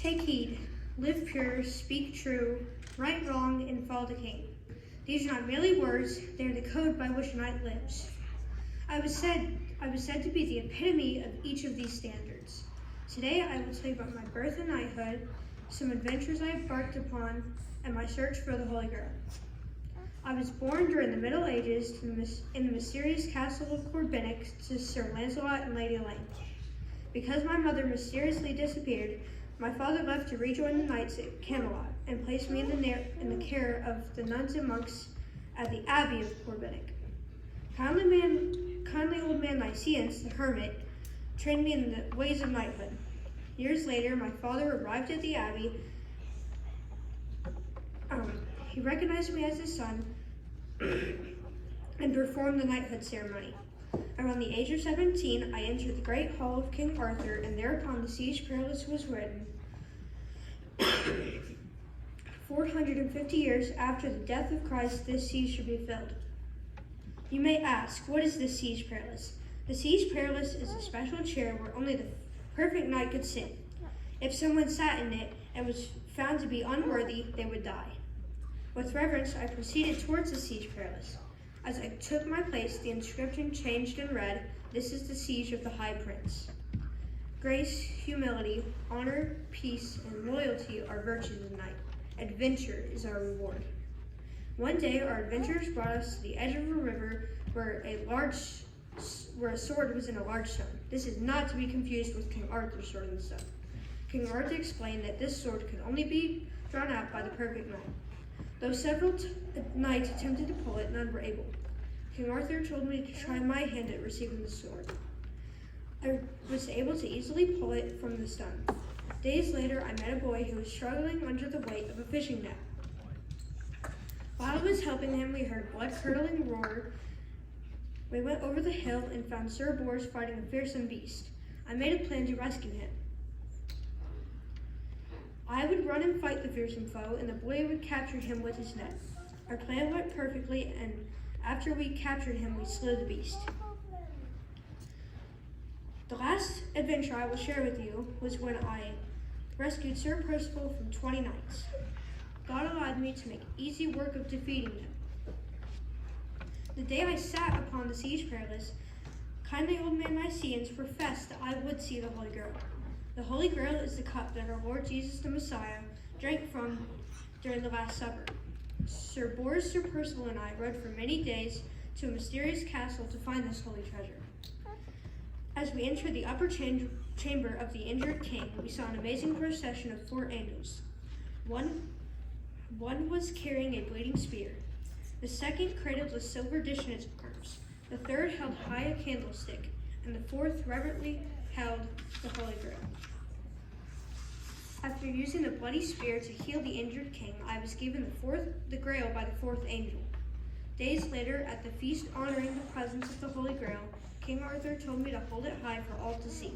Take heed, live pure, speak true, right wrong, and follow the king. These are not merely words, they are the code by which a knight lives. I was said to be the epitome of each of these standards. Today I will tell you about my birth and knighthood, some adventures I embarked upon, and my search for the Holy Grail. I was born during the Middle Ages in the mysterious castle of Corbinic to Sir Lancelot and Lady Elaine. Because my mother mysteriously disappeared, my father left to rejoin the knights at Camelot and placed me in the care of the nuns and monks at the Abbey of Corbinic. Kindly old man Lycians, the hermit, trained me in the ways of knighthood. Years later, my father arrived at the Abbey. He recognized me as his son and performed the knighthood ceremony. Around the age of 17, I entered the great hall of King Arthur, and thereupon the Siege Perilous was written. 450 years after the death of Christ, this siege should be filled. You may ask, what is the Siege Perilous? The Siege Perilous is a special chair where only the perfect knight could sit. If someone sat in it and was found to be unworthy, they would die. With reverence, I proceeded towards the Siege Perilous. As I took my place, the inscription changed and read, "This is the siege of the High Prince." Grace, humility, honor, peace, and loyalty are virtues of knight. Adventure is our reward. One day, our adventurers brought us to the edge of a river where a sword was in a large stone. This is not to be confused with King Arthur's sword in the stone. King Arthur explained that this sword could only be drawn out by the perfect knight. Though several knights attempted to pull it, none were able. King Arthur told me to try my hand at receiving the sword. I was able to easily pull it from the stone. Days later, I met a boy who was struggling under the weight of a fishing net. While I was helping him, we heard a blood-curdling roar. We went over the hill and found Sir Bors fighting a fearsome beast. I made a plan to rescue him. I would run and fight the fearsome foe, and the boy would capture him with his net. Our plan went perfectly, and after we captured him, we slew the beast. The last adventure I will share with you was when I rescued Sir Percival from 20 knights. God allowed me to make easy work of defeating them. The day I sat upon the Siege Perilous, kindly old man Lycians professed that I would see the Holy Grail. The Holy Grail is the cup that our Lord Jesus the Messiah drank from during the Last Supper. Sir Bors, Sir Percival, and I rode for many days to a mysterious castle to find this holy treasure. As we entered the upper chamber of the injured king, we saw an amazing procession of 4 angels. One was carrying a bleeding spear. The second cradled a silver dish in its arms. The third held high a candlestick, and the fourth reverently held the Holy Grail. After using the bloody spear to heal the injured king, I was given the Grail by the 4th angel. Days later, at the feast honoring the presence of the Holy Grail, King Arthur told me to hold it high for all to see.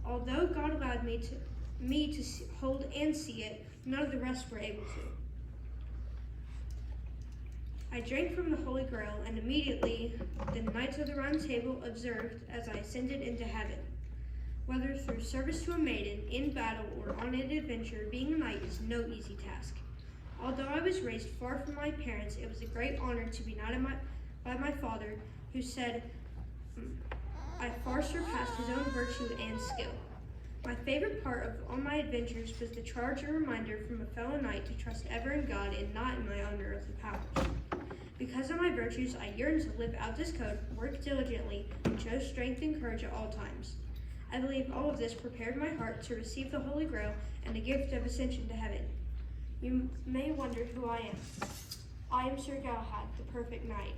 Although God allowed me to hold and see it, none of the rest were able to. I drank from the Holy Grail, and immediately the Knights of the Round Table observed as I ascended into heaven. Whether through service to a maiden, in battle, or on an adventure, being a knight is no easy task. Although I was raised far from my parents, it was a great honor to be knighted by my father, who said I far surpassed his own virtue and skill. My favorite part of all my adventures was the charge and reminder from a fellow knight to trust ever in God and not in my own earthly powers. Because of my virtues, I yearn to live out this code, work diligently, and show strength and courage at all times. I believe all of this prepared my heart to receive the Holy Grail and the gift of ascension to heaven. You may wonder who I am. I am Sir Galahad, the perfect knight.